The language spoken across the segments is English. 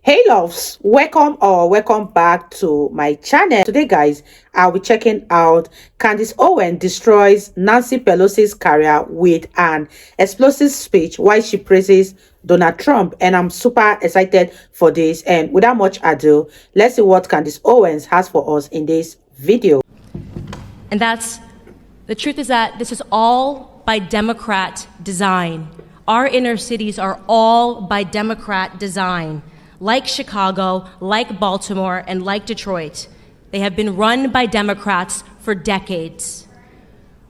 Hey loves, welcome or welcome back to my channel. Today guys, I'll be checking out Candace Owens destroys Nancy Pelosi's career with an explosive speech while she praises Donald Trump, and I'm super excited for this. And without much ado, let's see what Candace Owens has for us in this video. And the truth is that this is all by Democrat design. Our inner cities are all by Democrat design. Like Chicago, like Baltimore, and like Detroit, they have been run by Democrats for decades.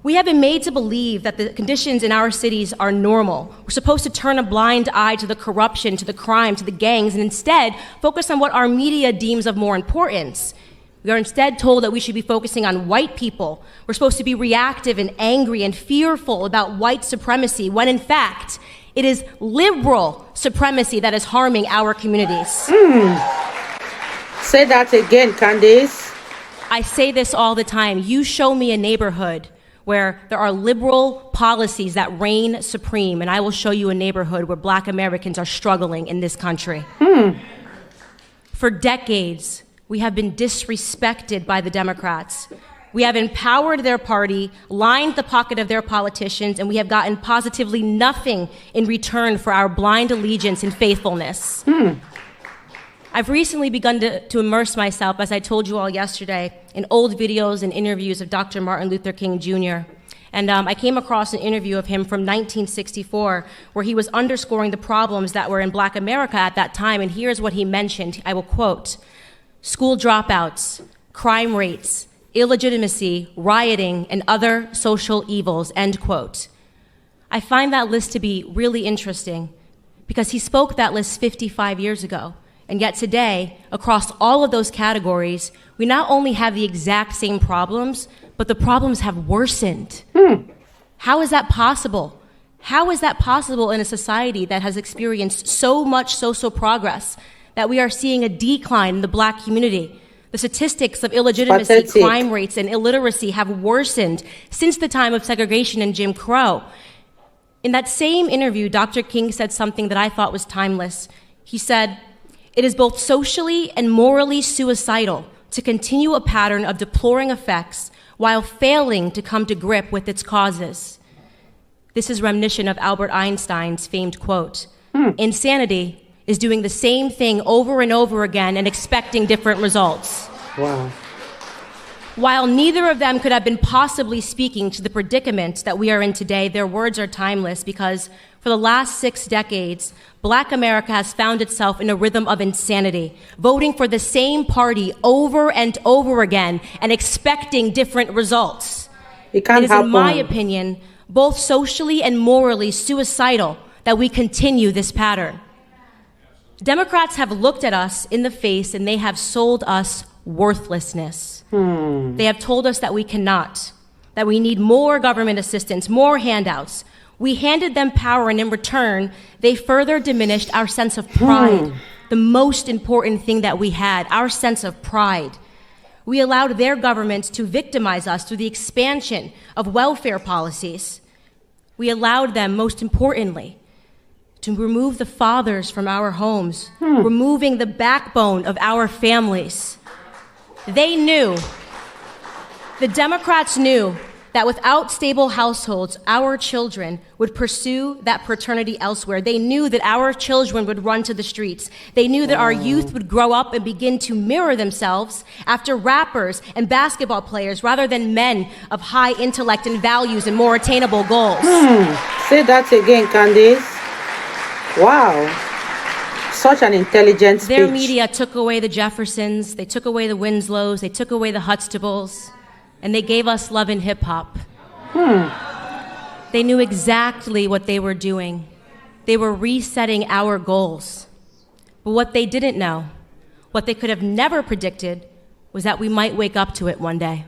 We have been made to believe that the conditions in our cities are normal. We're supposed to turn a blind eye to the corruption, to the crime, to the gangs, and instead focus on what our media deems of more importance. We are instead told that we should be focusing on white people. We're supposed to be reactive and angry and fearful about white supremacy, when in fact, it is liberal supremacy that is harming our communities. Say that again, Candace. I say this all the time. You show me a neighborhood where there are liberal policies that reign supreme, and I will show you a neighborhood where Black Americans are struggling in this country. For decades, we have been disrespected by the Democrats. We have empowered their party, lined the pocket of their politicians, and we have gotten positively nothing in return for our blind allegiance and faithfulness. I've recently begun to immerse myself, as I told you all yesterday, in old videos and interviews of Dr. Martin Luther King Jr. And I came across an interview of him from 1964, where he was underscoring the problems that were in Black America at that time. And here's what he mentioned. I will quote: school dropouts, crime rates, illegitimacy, rioting, and other social evils, end quote. I find that list to be really interesting because he spoke that list 55 years ago. And yet today, across all of those categories, we not only have the exact same problems, but the problems have worsened. How is that possible? How is that possible in a society that has experienced so much social progress that we are seeing a decline in the Black community? The statistics of illegitimacy, crime rates, and illiteracy have worsened since the time of segregation and Jim Crow. In that same interview, Dr. King said something that I thought was timeless. He said, "It is both socially and morally suicidal to continue a pattern of deploring effects while failing to come to grip with its causes." This is reminiscent of Albert Einstein's famed quote, "Insanity is doing the same thing over and over again and expecting different results." Wow. While neither of them could have been possibly speaking to the predicament that we are in today, their words are timeless because for the last 6 decades, Black America has found itself in a rhythm of insanity, voting for the same party over and over again and expecting different results. It is, in my opinion, both socially and morally suicidal that we continue this pattern. Democrats have looked at us in the face and they have sold us worthlessness. They have told us that we cannot, that we need more government assistance, more handouts. We handed them power, and in return, they further diminished our sense of pride, the most important thing that we had, our sense of pride. We allowed their government to victimize us through the expansion of welfare policies. We allowed them, most importantly, to remove the fathers from our homes, removing the backbone of our families. They knew, the Democrats knew, that without stable households, our children would pursue that paternity elsewhere. They knew that our children would run to the streets. They knew that our youth would grow up and begin to mirror themselves after rappers and basketball players rather than men of high intellect and values and more attainable goals. Say that again, Candace. Wow. Such an intelligent speech. Their media took away the Jeffersons, they took away the Winslows, they took away the Huxtables, and they gave us love and hip hop. They knew exactly what they were doing. They were resetting our goals. But what they didn't know, what they could have never predicted, was that we might wake up to it one day.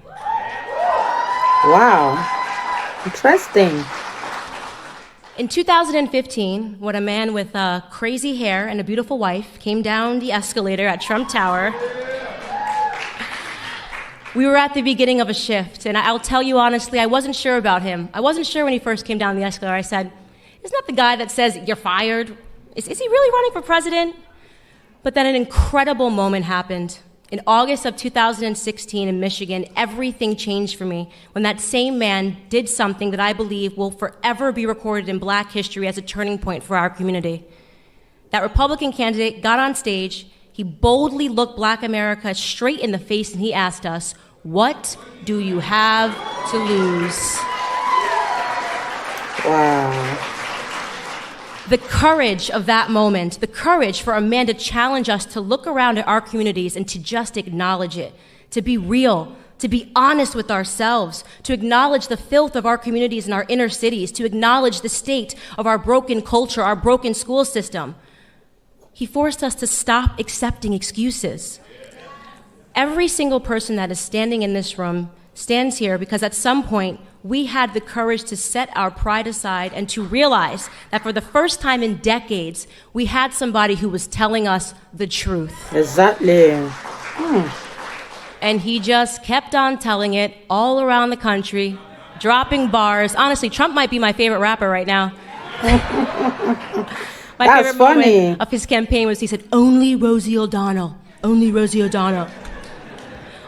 Wow. Interesting. In 2015, when a man with crazy hair and a beautiful wife came down the escalator at Trump Tower, we were at the beginning of a shift, and I'll tell you honestly, I wasn't sure about him. I wasn't sure when he first came down the escalator. I said, isn't that the guy that says, "You're fired"? Is he really running for president? But then an incredible moment happened. In August of 2016 in Michigan, everything changed for me when that same man did something that I believe will forever be recorded in Black history as a turning point for our community. That Republican candidate got on stage, he boldly looked Black America straight in the face, and he asked us, "What do you have to lose?" Wow. The courage of that moment, the courage for a man to challenge us to look around at our communities and to just acknowledge it, to be real, to be honest with ourselves, to acknowledge the filth of our communities and our inner cities, to acknowledge the state of our broken culture, our broken school system. He forced us to stop accepting excuses. Every single person that is standing in this room stands here because at some point we had the courage to set our pride aside and to realize that for the first time in decades, we had somebody who was telling us the truth. Exactly. And he just kept on telling it all around the country, dropping bars. Honestly, Trump might be my favorite rapper right now. My That's favorite funny. moment of his campaign was he said, "Only Rosie O'Donnell, only Rosie O'Donnell."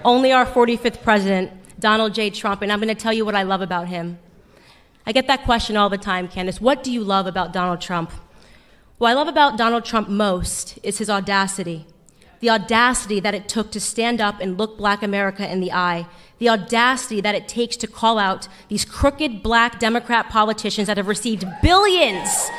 Only our 45th president, Donald J. Trump, and I'm going to tell you what I love about him. I get that question all the time, Candace. What do you love about Donald Trump? What I love about Donald Trump most is his audacity. The audacity that it took to stand up and look Black America in the eye. The audacity that it takes to call out these crooked Black Democrat politicians that have received billions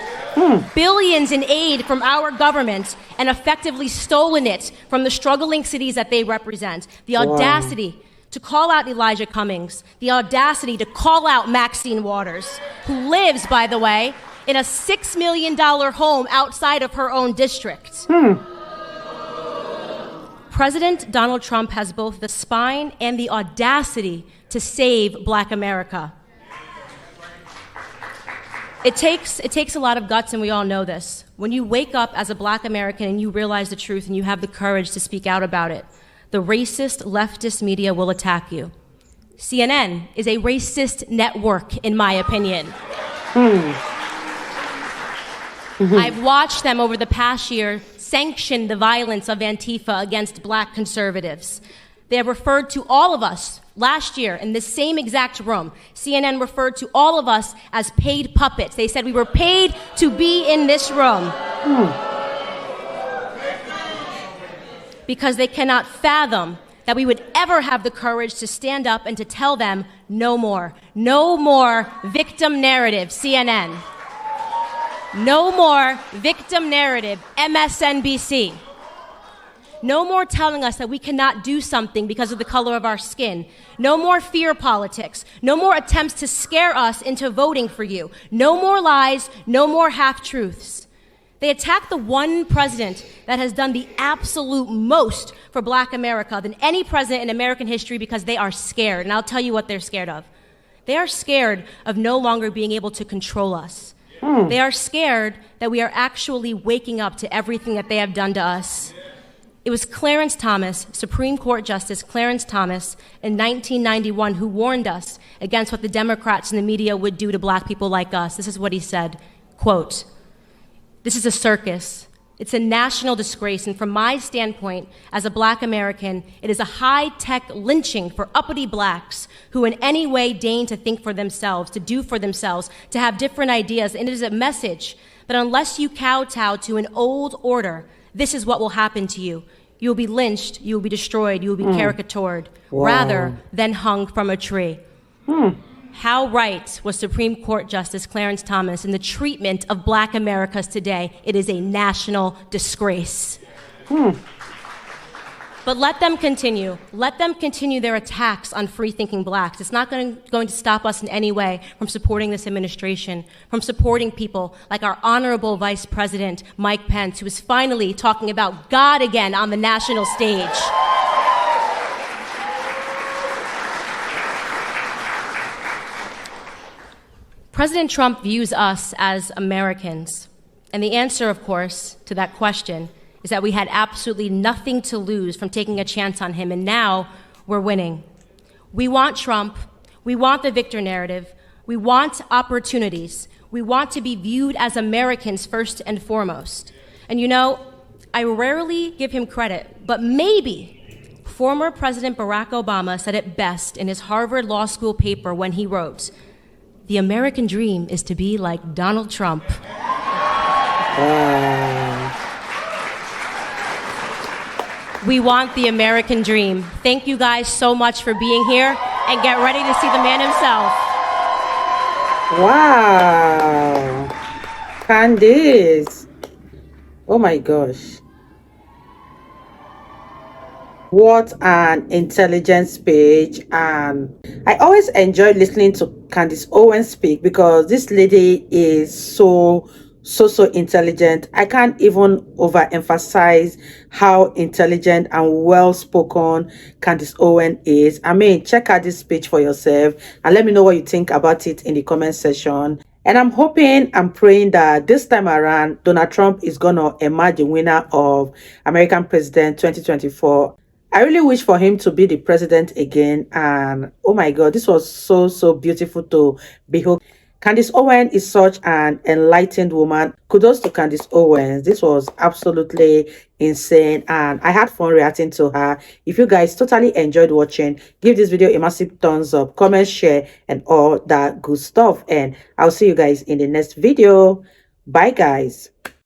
in aid from our government and effectively stolen it from the struggling cities that they represent. The audacity to call out Elijah Cummings, the audacity to call out Maxine Waters, who lives, by the way, in a $6 million home outside of her own district. President Donald Trump has both the spine and the audacity to save Black America. It takes a lot of guts, and we all know this. When you wake up as a Black American and you realize the truth and you have the courage to speak out about it, the racist leftist media will attack you. CNN is a racist network, in my opinion. I've watched them over the past year sanction the violence of Antifa against Black conservatives. They have referred to all of us last year in this same exact room. CNN referred to all of us as paid puppets. They said we were paid to be in this room. Because they cannot fathom that we would ever have the courage to stand up and to tell them no more. No more victim narrative, CNN. No more victim narrative, MSNBC. No more telling us that we cannot do something because of the color of our skin. No more fear politics. No more attempts to scare us into voting for you. No more lies. No more half-truths. They attack the one president that has done the absolute most for Black America than any president in American history because they are scared. And I'll tell you what they're scared of. They are scared of no longer being able to control us. They are scared that we are actually waking up to everything that they have done to us. It was Clarence Thomas, Supreme Court Justice Clarence Thomas, in 1991 who warned us against what the Democrats and the media would do to Black people like us. This is what he said, quote, "This is a circus. It's a national disgrace, and from my standpoint as a Black American, it is a high-tech lynching for uppity Blacks who in any way deign to think for themselves, to do for themselves, to have different ideas, and it is a message that unless you kowtow to an old order, this is what will happen to you. You will be lynched, you will be destroyed, you will be caricatured, rather than hung from a tree." How right was Supreme Court Justice Clarence Thomas in the treatment of Black Americans today? It is a national disgrace. But let them continue. Let them continue their attacks on free-thinking Blacks. It's not going to stop us in any way from supporting this administration, from supporting people like our honorable Vice President, Mike Pence, who is finally talking about God again on the national stage. President Trump views us as Americans. And the answer, of course, to that question is that we had absolutely nothing to lose from taking a chance on him, and now we're winning. We want Trump. We want the victor narrative. We want opportunities. We want to be viewed as Americans first and foremost. And you know, I rarely give him credit, but maybe former President Barack Obama said it best in his Harvard Law School paper when he wrote, "The American dream is to be like Donald Trump." We want the American dream. Thank you guys so much for being here, and get ready to see the man himself. Wow. Candace. Oh my gosh. What an intelligent speech. And I always enjoy listening to Candace Owens speak because this lady is so intelligent. I can't even overemphasize how intelligent and well spoken Candace Owens is. I mean, check out this speech for yourself and let me know what you think about it in the comment section. And I'm hoping and praying that this time around, Donald Trump is going to emerge the winner of American President 2024. I really wish for him to be the president again. And oh my God, this was so beautiful to behold. Candace Owens is such an enlightened woman. Kudos to Candace Owens. This was absolutely insane and I had fun reacting to her. If you guys totally enjoyed watching, give this video a massive thumbs up, comment, share, and all that good stuff. And I'll see you guys in the next video. Bye, guys.